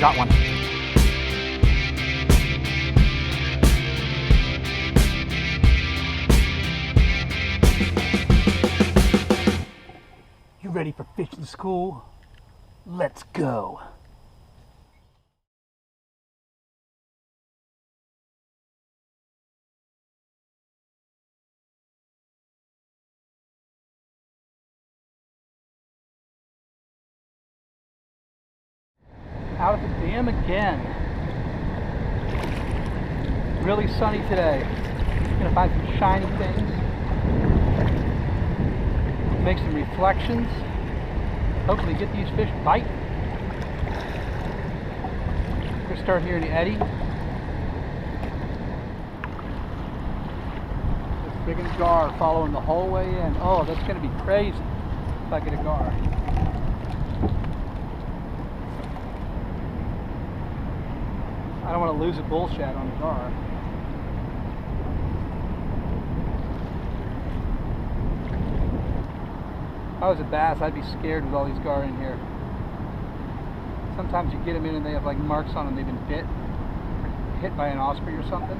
got one. You ready for fishing school? Let's go. Out at the dam again. Really sunny today. Gonna find some shiny things. Make some reflections. Hopefully get these fish bite. Gonna start here in the eddy. This friggin' gar following the whole way in. Oh, that's gonna be crazy if I get a gar. I don't want to lose a bull shad on the gar. If I was a bass, I'd be scared with all these gar in here. Sometimes you get them in and they have like marks on them, they've been hit by an osprey or something.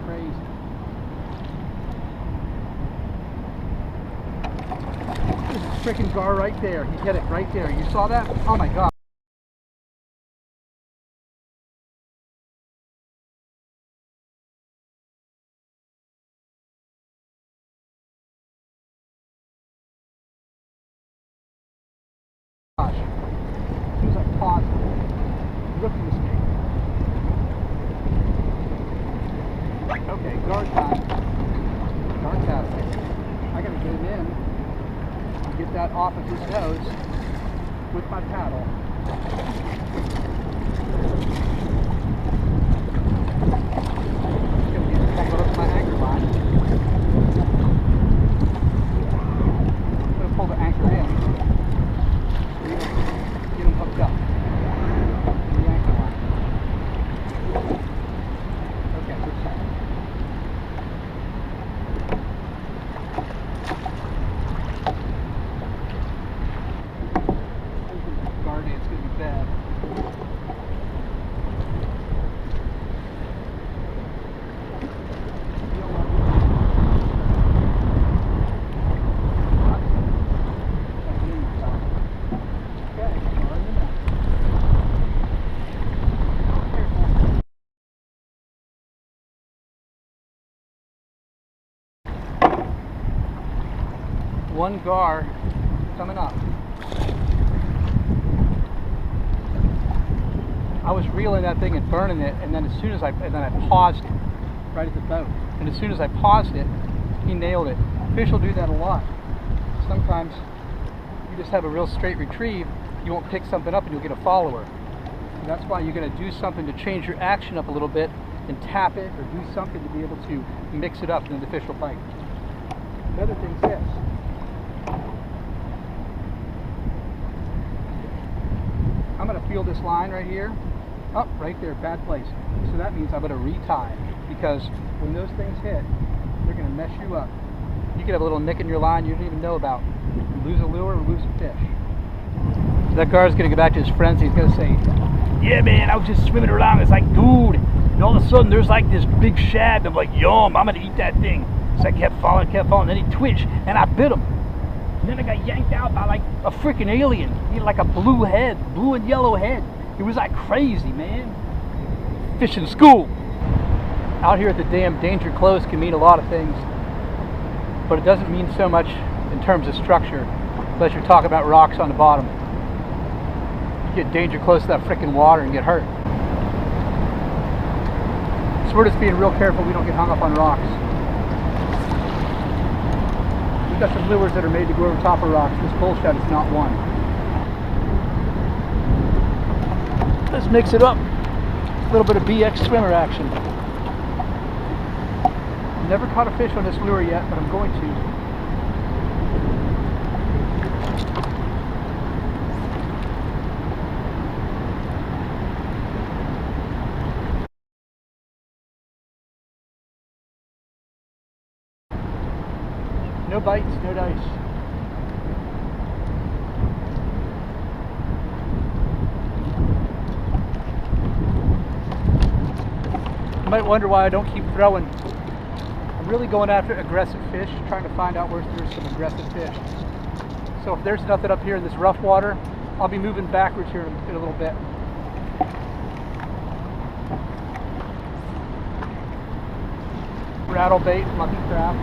Crazy. There's a freaking gar right there. He hit it right there. You saw that? Oh my god. Gosh, as soon as I paused, look at this thing. Okay, guard time. DamTastic. I gotta get him in and get that off of his nose with my paddle. It's gonna be tangled up to my anchor line. I'm gonna pull the anchor in. Get them hooked up in the anchor line. Okay, good shot. Guard it's going to be bad. One gar coming up. I was reeling that thing and burning it, and then I paused right at the boat. And as soon as I paused it, he nailed it. Fish will do that a lot. Sometimes you just have a real straight retrieve, you won't pick something up and you'll get a follower. And that's why you're going to do something to change your action up a little bit and tap it or do something to be able to mix it up and then the fish will bite. The other thing's this. I'm going to feel this line right here. Oh, right there, bad place. So that means I'm going to retie, because when those things hit, they're going to mess you up. You could have a little nick in your line you don't even know about. You lose a lure or lose a fish. So that gar's going to go back to his friends. He's going to say, yeah man, I was just swimming around. It's like, dude. And all of a sudden there's like this big shad. And I'm like, yum, I'm going to eat that thing. So I kept falling. Then he twitched and I bit him. And then I got yanked out by like a freaking alien. He had like a blue head, blue and yellow head. It was like crazy, man. Fishing school. Out here at the dam, danger close can mean a lot of things. But it doesn't mean so much in terms of structure, unless you're talking about rocks on the bottom. You get danger close to that freaking water and get hurt. So we're just being real careful we don't get hung up on rocks. We've got some lures that are made to go over top of rocks. This bull shad is not one. Let's mix it up. A little bit of BX swimmer action. Never caught a fish on this lure yet, but I'm going to. No bites, no dice. might wonder why I don't keep throwing. I'm really going after aggressive fish, trying to find out where there's some aggressive fish. So if there's nothing up here in this rough water, I'll be moving backwards here in a little bit. Rattle bait, lucky craft.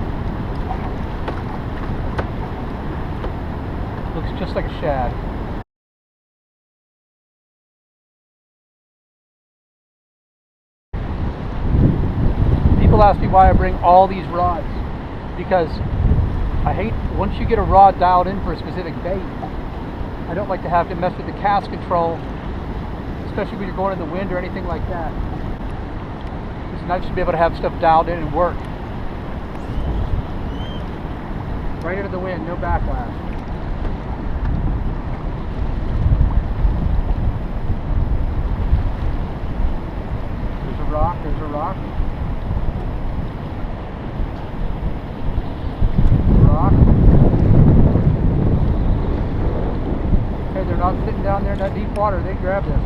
Looks just like a shad. People ask me why I bring all these rods, because I hate, once you get a rod dialed in for a specific bait, I don't like to have to mess with the cast control, especially when you're going in the wind or anything like that. It's nice to be able to have stuff dialed in and work. Right into the wind, no backlash. There's a rock, there's a rock. Rock. Okay, they're not sitting down there in that deep water, they grab this.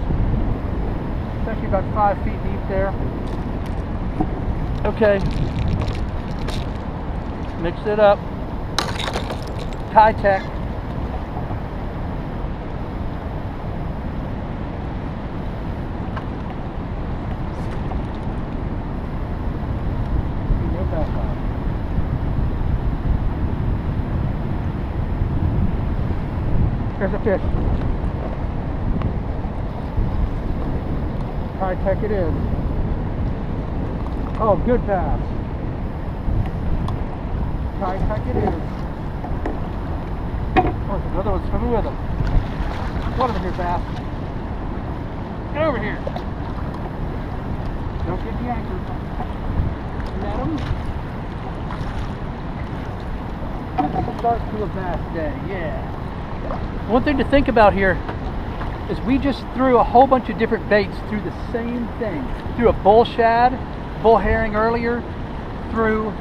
It's actually about 5 feet deep there. Okay. Mix it up. Keitech. There's a fish. Keitech it is. Oh, good bass. Keitech it is. Oh, there's another one swimming with him. Come over here, bass. Get over here. Don't get the anchor. Let him. That's the start to a bass day, yeah. One thing to think about here is we just threw a whole bunch of different baits through the same thing. Threw a bull shad, bull herring earlier, threw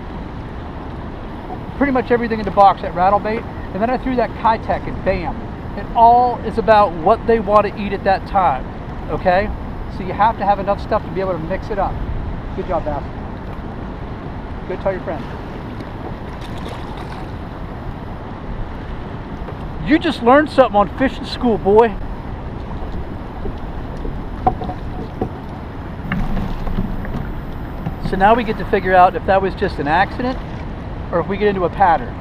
pretty much everything in the box, that rattle bait, and then I threw that Keitech and bam. It all is about what they want to eat at that time, okay? So you have to have enough stuff to be able to mix it up. Good job, bass. Go tell your friends. You just learned something on fishing school, boy. So now we get to figure out if that was just an accident or if we get into a pattern.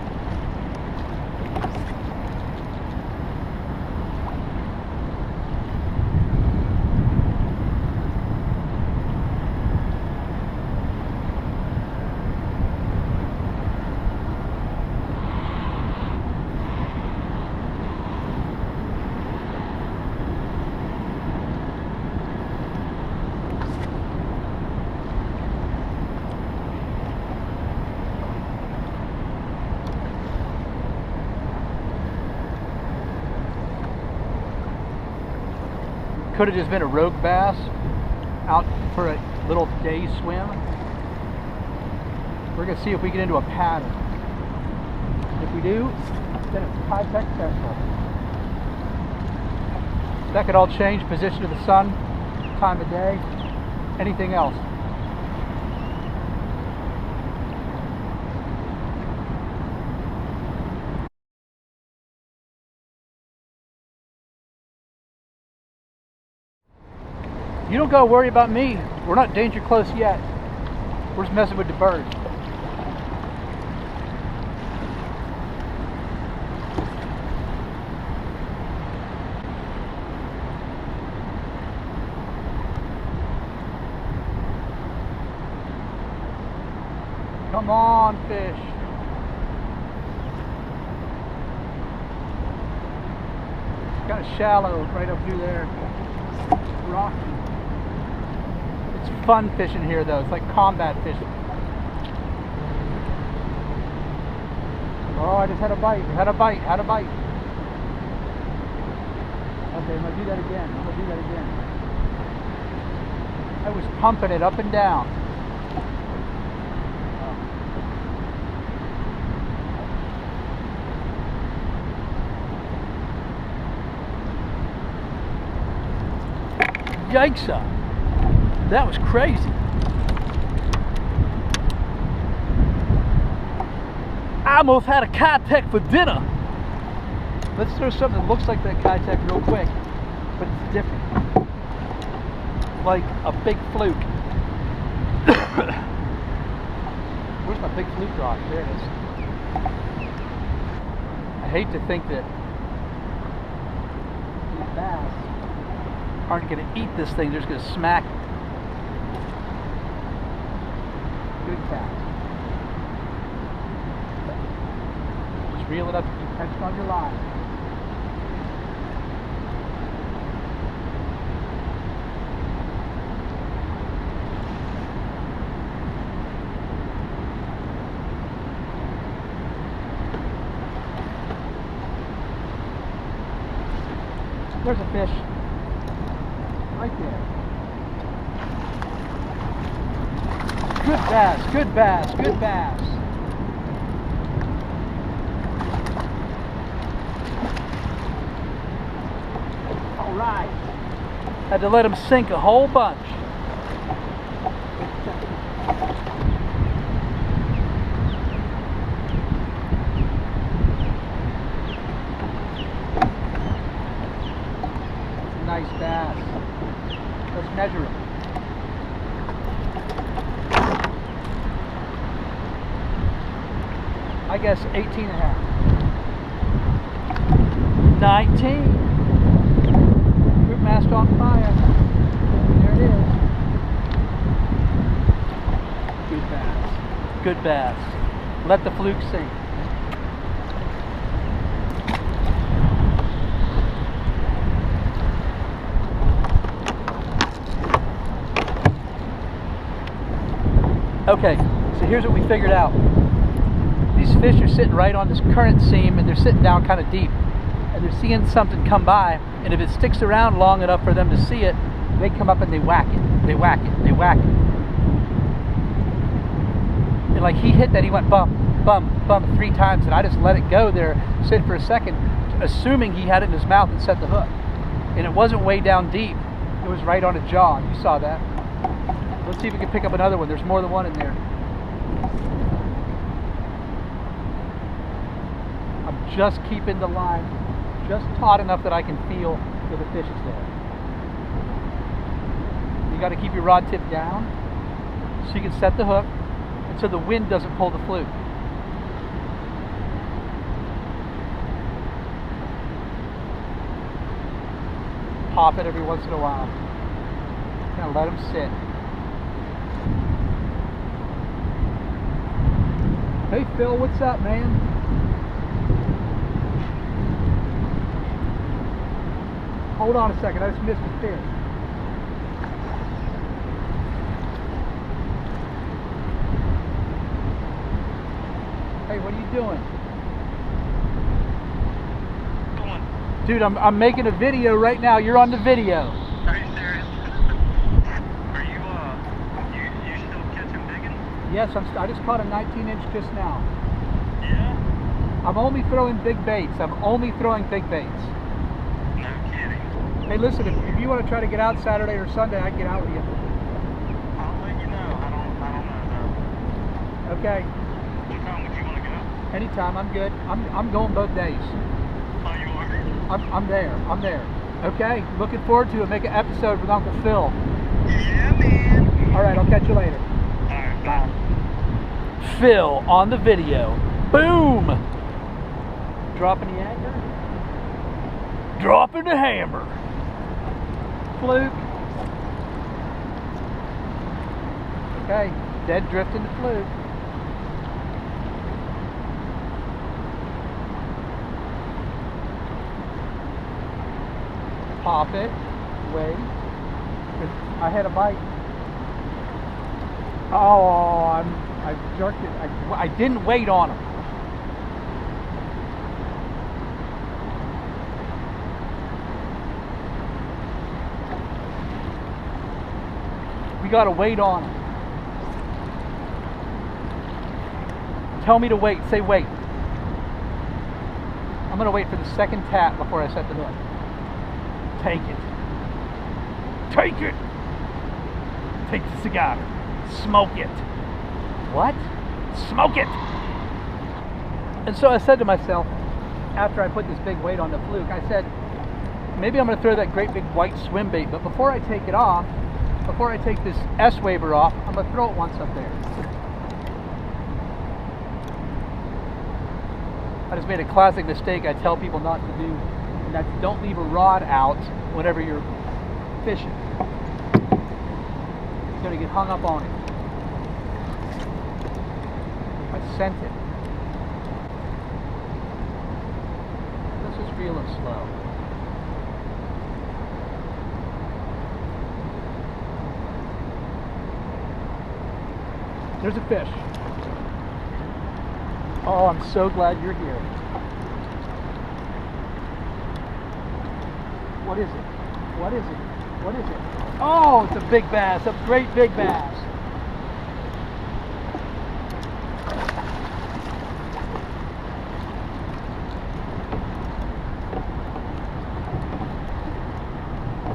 Could have just been a rogue bass out for a little day swim. We're going to see if we get into a pattern. If we do, then it's Keitech Central. That could all change, position of the sun, time of day, anything else. You don't gotta worry about me. We're not danger close yet. We're just messing with the bird. Come on, fish. It's kind of shallow right up through there. Rocky. It's fun fishing here though. It's like combat fishing. Oh, I just had a bite. Had a bite. Had a bite. Okay, I'm gonna do that again. I'm gonna do that again. I was pumping it up and down. Yikes! That was crazy. I almost had a Keitech for dinner. Let's throw something that looks like that Keitech real quick, but it's different. Like a big Fluke. Where's my big Fluke rock? There it is. I hate to think that these bass aren't going to eat this thing, they're just going to smack it. Good cast. Just reel it up and keep tension on your line. There's a fish. Right there. Good bass, good bass, good bass. All right. Had to let him sink a whole bunch. Nice bass. Let's measure it. I guess 18 and a half. 19. KhoopMastaa on fire. There it is. Good bass. Good bass. Let the Fluke sink. Okay, so here's what we figured out. These fish are sitting right on this current seam and they're sitting down kind of deep. And they're seeing something come by, and if it sticks around long enough for them to see it, they come up and they whack it. They whack it. They whack it. And like he hit that, he went bump, bump, bump 3 times, and I just let it go there, sit for a second, assuming he had it in his mouth and set the hook. And it wasn't way down deep. It was right on a jaw. You saw that. Let's see if we can pick up another one. There's more than one in there. I'm just keeping the line just taut enough that I can feel that the fish is there. You got to keep your rod tip down so you can set the hook and so the wind doesn't pull the Fluke. Pop it every once in a while. Kind of let them sit. Hey Phil, what's up, man? Hold on a second, I just missed a fish. Hey, what are you doing? Dude, I'm making a video right now. You're on the video. Are you serious? Are you still catching biggin? Yes, I just caught a 19-inch just now. Yeah? I'm only throwing big baits. I'm only throwing big baits. No kidding. Hey, listen, if you want to try to get out Saturday or Sunday, I can get out with you. I'll let you know. I don't know though. Okay. What time would you want to go? Anytime, I'm good. I'm going both days. Oh, you are? I'm there. I'm there. Okay? Looking forward to it. Make an episode with Uncle Phil. Yeah, man. All right, I'll catch you later. All right, Bye. Phil on the video. Boom! Dropping the anchor. Dropping the hammer. Fluke. Okay, dead drifting the Fluke. Pop it, wait. I had a bite. Oh, I jerked it. I didn't wait on him. We gotta wait on him. Tell me to wait. Say wait. I'm gonna wait for the second tap before I set the hook. Take it. Take it. Take the cigar. Smoke it. What? Smoke it. And so I said to myself, after I put this big weight on the Fluke, I said, maybe I'm going to throw that great big white swim bait, but before I take it off, before I take this S-Waver off, I'm going to throw it once up there. I just made a classic mistake I tell people not to do, and that's don't leave a rod out whenever you're fishing. It's going to get hung up on it. I sent it. Let's just reel it slow. There's a fish. Oh, I'm so glad you're here. What is it? What is it? What is it? Oh, it's a big bass, a great big bass.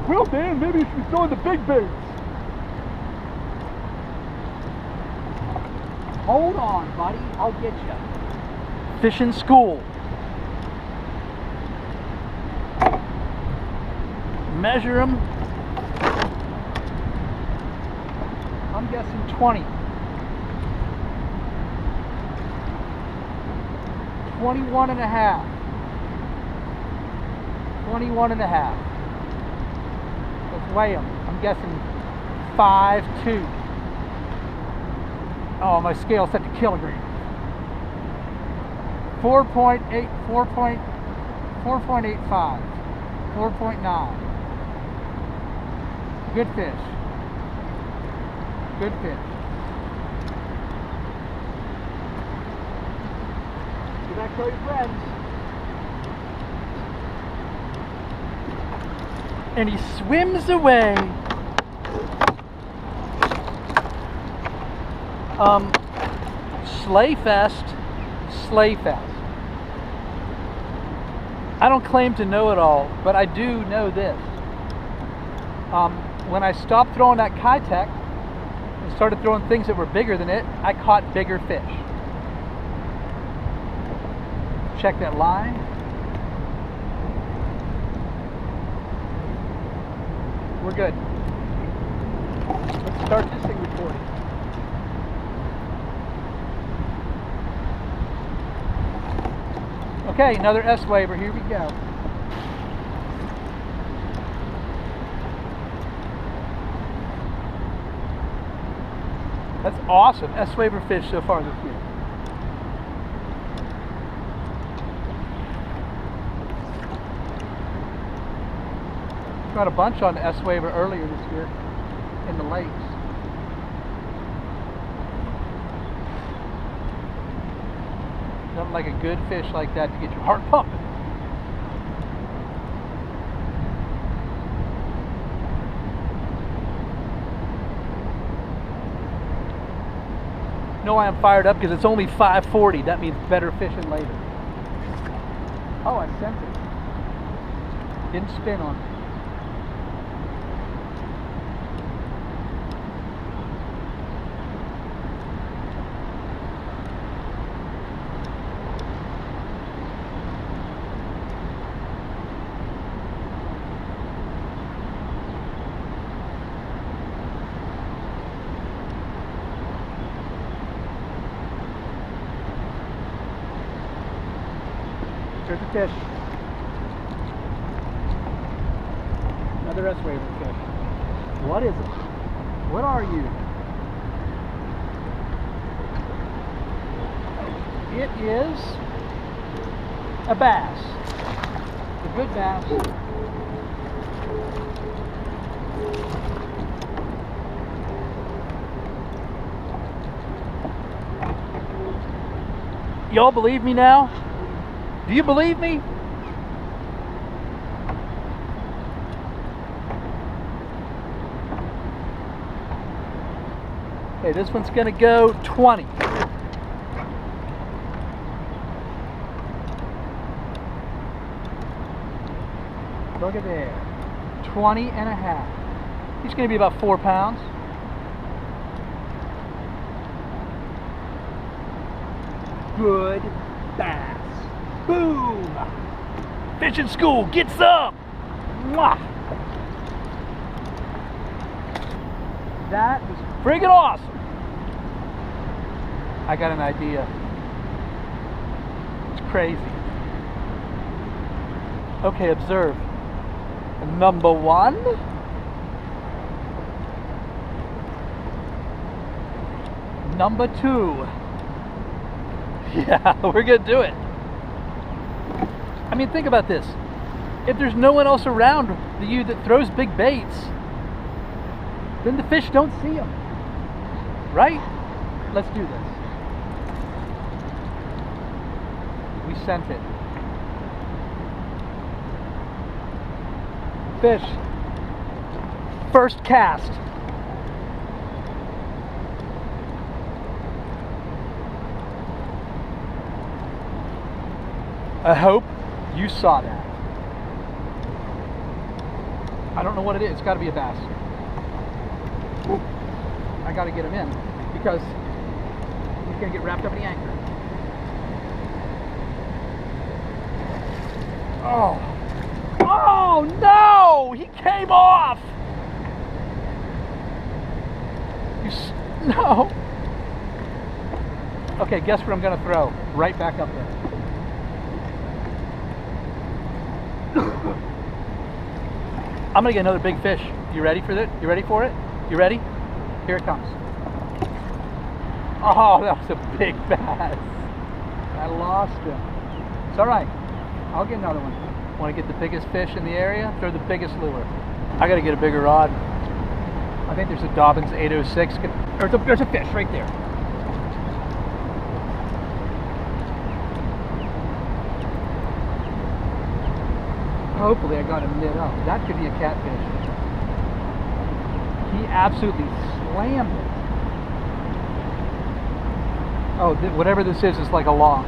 Well, Dan, maybe you should be throwing the big baits. Hold on, buddy. I'll get you. Fishing school. Measure them. I'm guessing 20. 21 and a half. 21 and a half. Let's weigh them. I'm guessing 5'2". Oh, my scale's set to kilogram. 4.8, 4.85, 4.9. Good fish. Good fish. Get back to your friends. And he swims away. Sleigh Fest. I don't claim to know it all, but I do know this. When I stopped throwing that Keitech and started throwing things that were bigger than it, I caught bigger fish. Check that line. We're good. Let's start this thing recording. Okay, another S-Waver, here we go. That's awesome, S-Waver fish so far this year. Got a bunch on the S-Waver earlier this year in the lakes. Nothing like a good fish like that to get your heart pumping. You know why I'm fired up? Because it's only 5:40. That means better fishing later. Oh, I sent it. Didn't spin on it. There's a fish. Another S-Waver fish. What is it? What are you? It is a bass. A good bass. Y'all believe me now? Do you believe me? Okay, this one's gonna go 20. Look at there. 20 and a half. He's gonna be about 4 pounds. Good bass. Boom! Fishing school, get some! Mwah! That was friggin' awesome! I got an idea. It's crazy. Okay, observe. Number one. Number two. Yeah, we're gonna do it. I mean, think about this. If there's no one else around you that throws big baits, then the fish don't see them. Right? Let's do this. We sent it. Fish. First cast. I hope you saw that. I don't know what it is. It's got to be a bass. Ooh. I got to get him in because he's going to get wrapped up in the anchor. Oh. Oh no! He came off! No! Okay, guess what I'm going to throw? Right back up there. I'm going to get another big fish. You ready for it? You ready for it? You ready? Here it comes. Oh, that was a big bass. I lost him. It's alright. I'll get another one. Want to get the biggest fish in the area? Throw the biggest lure. I got to get a bigger rod. I think there's a Dobyns 806. There's a fish right there. Hopefully I got him lit up. That could be a catfish. He absolutely slammed it. Oh, whatever this is like a law.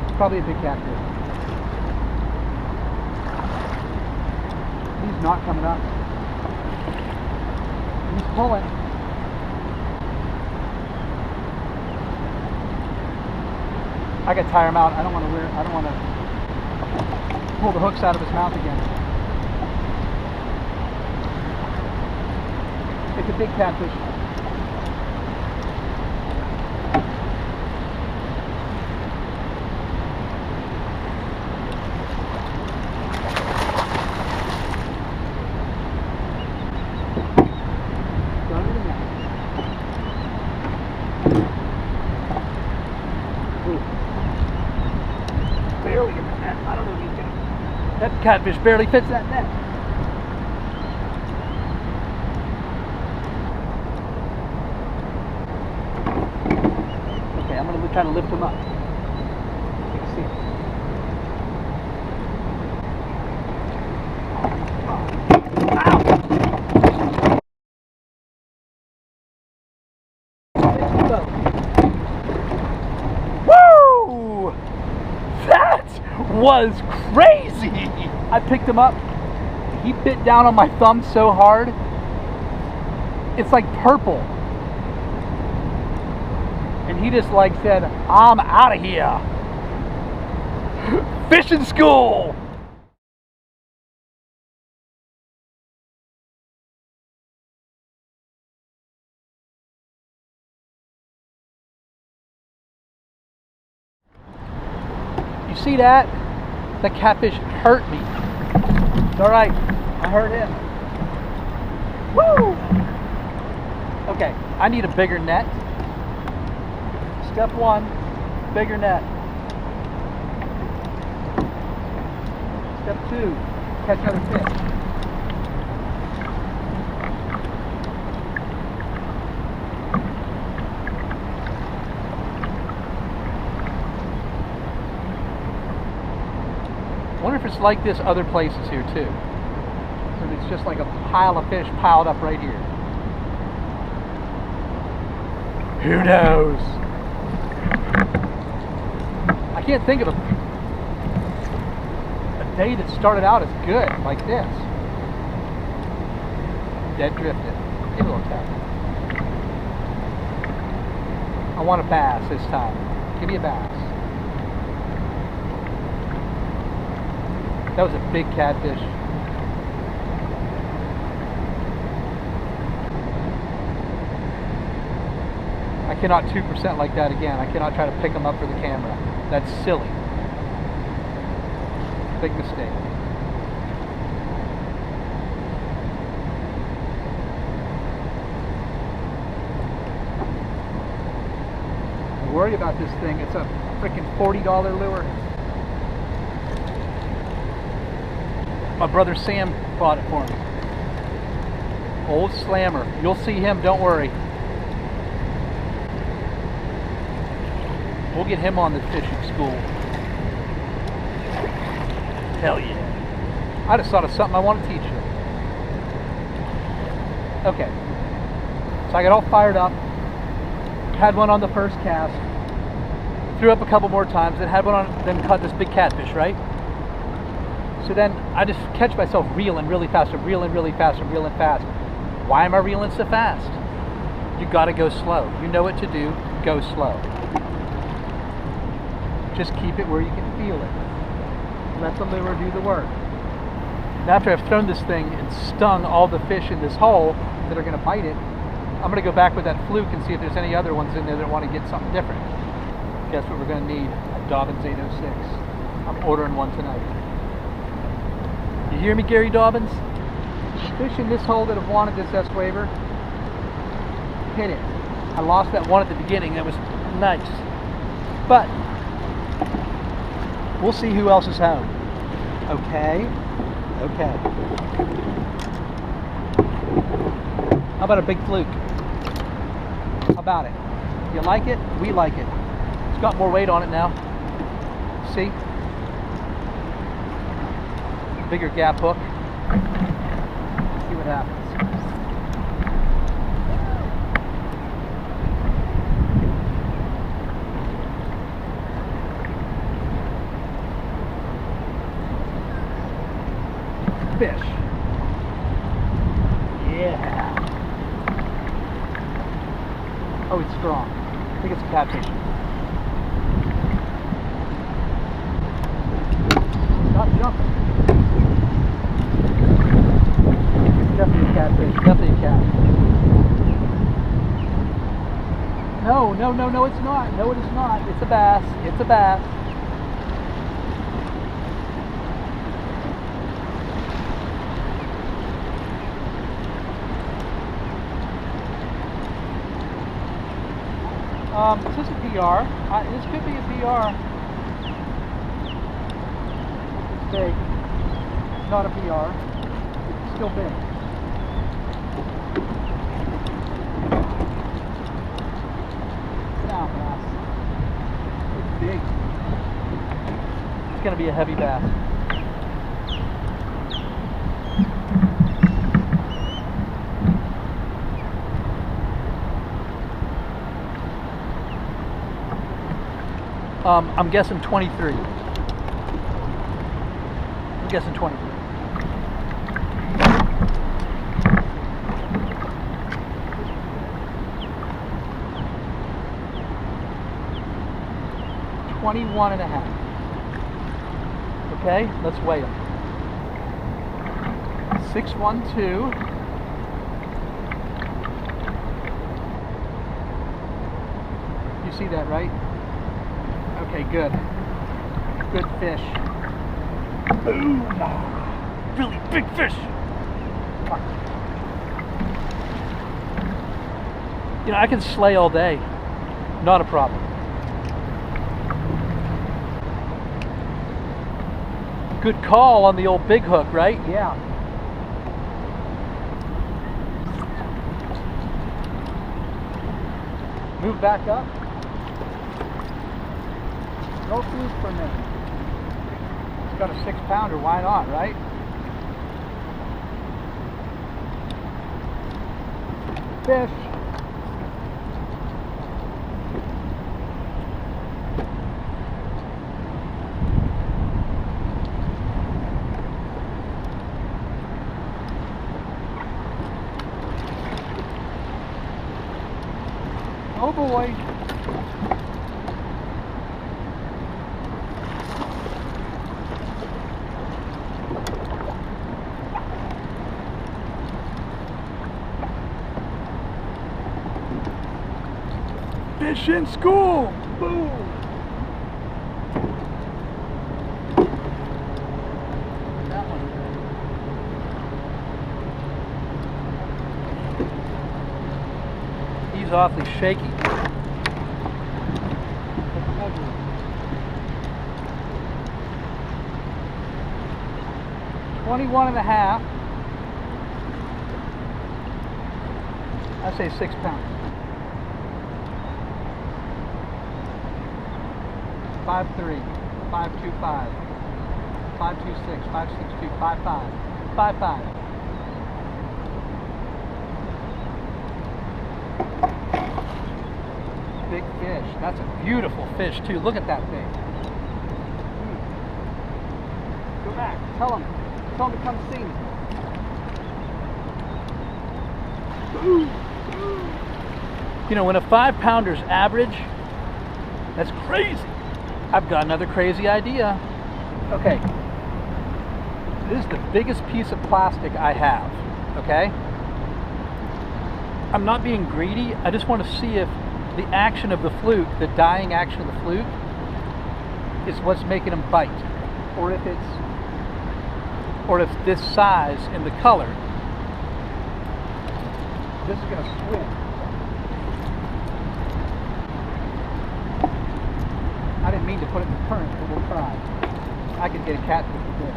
It's probably a big catfish. He's not coming up. He's pulling. I gotta tire him out. I don't want to pull the hooks out of his mouth again. It's a big catfish. Barely in the net. I don't know if he's gonna. That catfish barely fits that net. Okay, I'm gonna try to lift him up. You can see it. Woo! That was crazy! I picked him up. He bit down on my thumb so hard. It's like purple. And he just like said, I'm out of here. Fishing school! You see that? The catfish hurt me. It's alright. I hurt him. Woo! Okay, I need a bigger net. Step one, bigger net. Step two, catch another fish. I wonder if it's like this other places here too. So it's just like a pile of fish piled up right here. Who knows? I can't think of a day that started out as good like this. Dead drifted. Give it a little tap. I want a bass this time. Give me a bass. That was a big catfish. I cannot 2% like that again. I cannot try to pick them up for the camera. That's silly. Big mistake. Don't worry about this thing. It's a freaking $40 lure. My brother Sam bought it for me. Old slammer. You'll see him, don't worry. We'll get him on the fishing school. Hell yeah. I just thought of something I want to teach you. Okay. So I got all fired up. Had one on the first cast. Threw up a couple more times. Then had one on, then caught this big catfish, right? So then I just catch myself reeling really fast. I'm reeling really fast. I'm reeling fast. Why am I reeling so fast? You gotta go slow. You know what to do. Go slow. Just keep it where you can feel it. Let the lure do the work. And after I've thrown this thing and stung all the fish in this hole that are going to bite it, I'm going to go back with that Fluke and see if there's any other ones in there that want to get something different. Guess what we're going to need? A Dobyns 806. I'm ordering one tonight. You hear me, Gary Dobyns? Fish in this hole that have wanted this S waiver, hit it. I lost that one at the beginning. That was nice. But we'll see who else is home. Okay. Okay. How about a big Fluke? How about it? You like it? We like it. It's got more weight on it now. See? Bigger gap hook. See what happens. Fish. Yeah. Oh, it's strong. I think it's a catfish. Not jumping. Definitely a catfish. Definitely a cat. No, no, no, no, it's not. No, it is not. It's a bass. It's a bass. Is this a PR? This could be a PR. It's big. It's not a PR. It's still big. Now, bass. It's big. It's going to be a heavy bass. I'm guessing 23. I'm guessing 23. $21.5. Okay, let's weigh them. 612. You see that, right? Okay, good. Good fish. Boom! Really big fish! You know, I can slay all day. Not a problem. Good call on the old big hook, right? Yeah. Move back up. No food for a minute. It's got a 6-pounder, why not, right? Fish. Oh boy. Fish in school! Boom! That one. He's awfully shaky. 21.5. I say 6 pounds. 5'3", 5'25", 5'26", 5'62", 5'5", 5'5". Big fish. That's a beautiful fish too. Look at that thing. Go back. Tell him to come see me. You know, when a 5-pounder's average, that's crazy. I've got another crazy idea. Okay. This is the biggest piece of plastic I have, okay? I'm not being greedy. I just want to see if the action of the fluke, the dying action of the fluke, is what's making them bite. Or if this size and the color, this is going to swim. I didn't mean to put it in the current, but we'll try. I could get a catfish with this.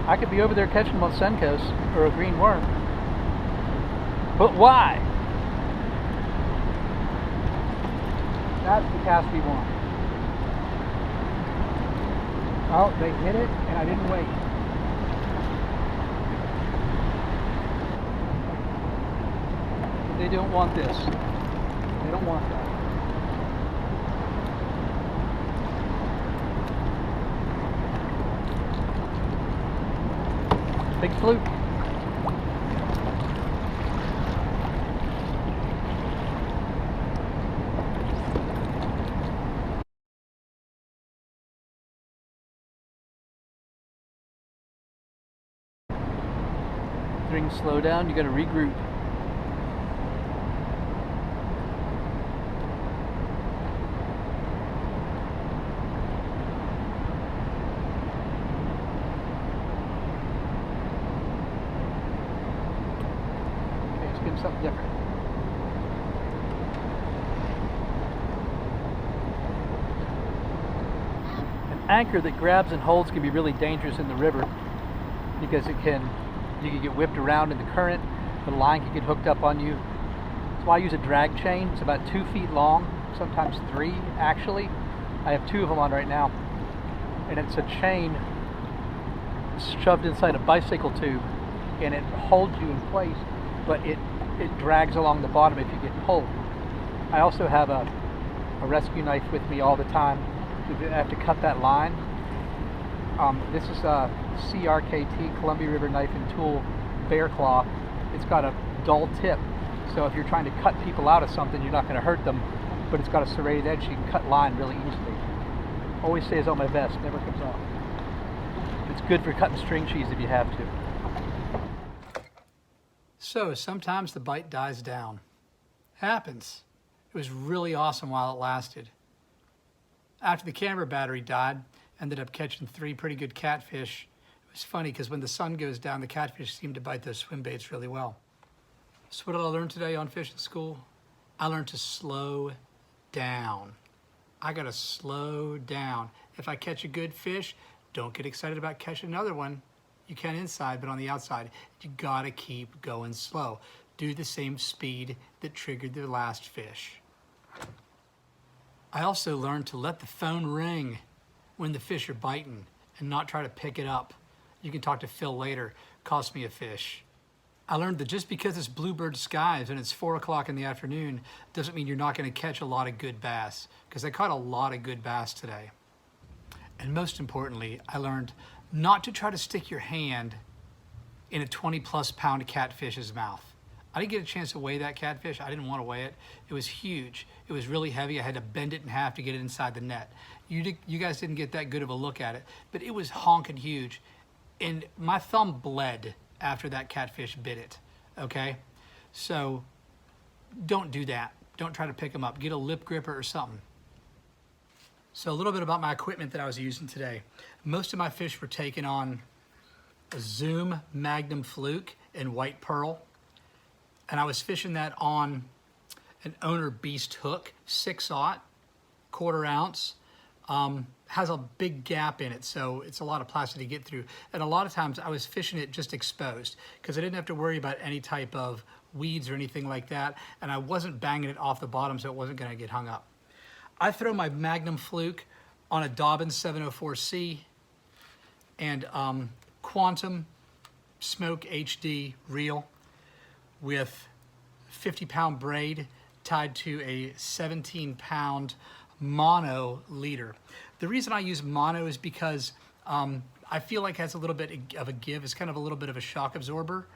I could be over there catching them on Senkos or a green worm. But why? That's the cast we want. Oh, they hit it and I didn't wait. They don't want this. They don't want that. Big fluke. Things slow down, you got to regroup. Something different. An anchor that grabs and holds can be really dangerous in the river because you can get whipped around in the current. The line can get hooked up on you. That's why I use a drag chain. It's about 2 feet long, sometimes 3 actually. I have 2 of them on right now. And it's a chain shoved inside a bicycle tube and it holds you in place, but it drags along the bottom if you get pulled. I also have a rescue knife with me all the time. I have to cut that line. This is a CRKT, Columbia River Knife and Tool Bear Claw. It's got a dull tip, so if you're trying to cut people out of something, you're not going to hurt them, but it's got a serrated edge, so you can cut line really easily. Always stays on my vest, never comes off. It's good for cutting string cheese if you have to. So sometimes the bite dies down. Happens. It was really awesome while it lasted. After the camera battery died, ended up catching 3 pretty good catfish. It was funny because when the sun goes down, the catfish seem to bite those swim baits really well. So what did I learn today on Fishing School? I learned to slow down. I gotta slow down. If I catch a good fish, don't get excited about catching another one. You can inside, but on the outside, you gotta keep going slow. Do the same speed that triggered the last fish. I also learned to let the phone ring when the fish are biting and not try to pick it up. You can talk to Phil later, cost me a fish. I learned that just because it's bluebird skies and it's 4 o'clock in the afternoon doesn't mean you're not gonna catch a lot of good bass, because I caught a lot of good bass today. And most importantly, I learned not to try to stick your hand in a 20+ pound catfish's mouth. I didn't get a chance to weigh that catfish. I didn't want to weigh it. It was huge. It was really heavy. I had to bend it in half to get it inside the net. You guys didn't get that good of a look at it, but it was honking huge. And my thumb bled after that catfish bit it, okay? So don't do that. Don't try to pick them up. Get a lip gripper or something. So a little bit about my equipment that I was using today. Most of my fish were taken on a Zoom Magnum Fluke in white pearl. And I was fishing that on an Owner Beast hook, 6/0, 1/4 ounce. Has a big gap in it, so it's a lot of plastic to get through. And a lot of times I was fishing it just exposed because I didn't have to worry about any type of weeds or anything like that. And I wasn't banging it off the bottom, so it wasn't gonna get hung up. I throw my Magnum Fluke on a Dobyns 704C and Quantum Smoke HD reel with 50-pound braid tied to a 17-pound mono leader. The reason I use mono is because I feel like it has a little bit of a give. It's kind of a little bit of a shock absorber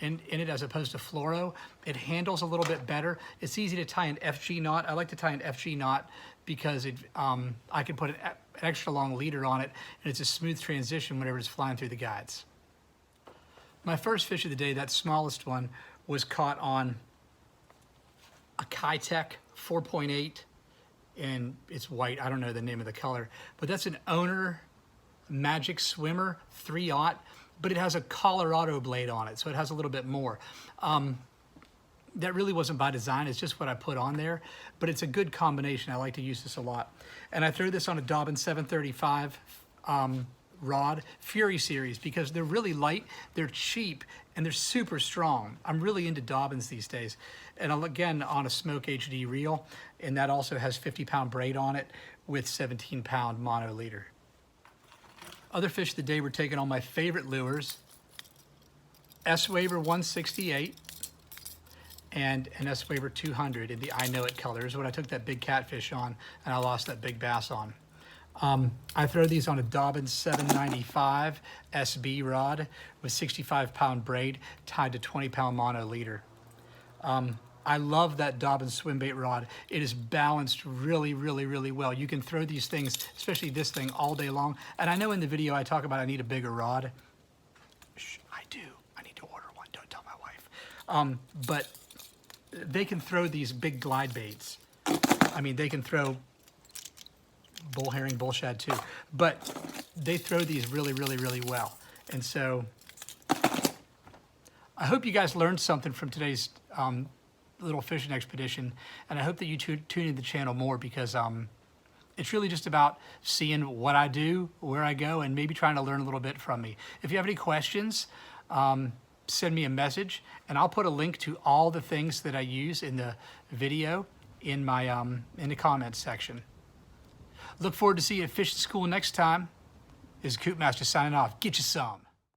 in it as opposed to fluoro. It handles a little bit better. It's easy to tie an FG knot. I like to tie an FG knot because I can put an extra long leader on it, and it's a smooth transition whenever it's flying through the guides. My first fish of the day, that smallest one, was caught on a Keitech 4.8, and it's white. I don't know the name of the color, but that's an Owner Magic Swimmer 3/0, but it has a Colorado blade on it, so it has a little bit more. That really wasn't by design, it's just what I put on there, but it's a good combination. I like to use this a lot. And I throw this on a Dobyns 735 rod, Fury series, because they're really light, they're cheap, and they're super strong. I'm really into Dobyns these days. And again, on a Smoke HD reel, and that also has 50-pound braid on it with 17-pound mono leader. Other fish of the day were taken on my favorite lures, S-Waver 168 and an S-Waver 200 in the I Know It colors when I took that big catfish on and I lost that big bass on. I throw these on a Dobyns 795 SB rod with 65-pound braid tied to 20-pound mono leader. I love that Dobyns Swimbait rod. It is balanced really, really, really well. You can throw these things, especially this thing, all day long. And I know in the video I talk about I need a bigger rod. Shh, I do. I need to order one. Don't tell my wife. But they can throw these big glide baits. I mean, they can throw bull herring, bull shad too. But they throw these really, really, really well. And so I hope you guys learned something from today's little fishing expedition, and I hope that you tune in the channel more because it's really just about seeing what I do, where I go, and maybe trying to learn a little bit from me. If you have any questions, send me a message, and I'll put a link to all the things that I use in the video in my in the comments section. Look forward to seeing you at fishing school next time. This is KhoopMastaa signing off. Get you some.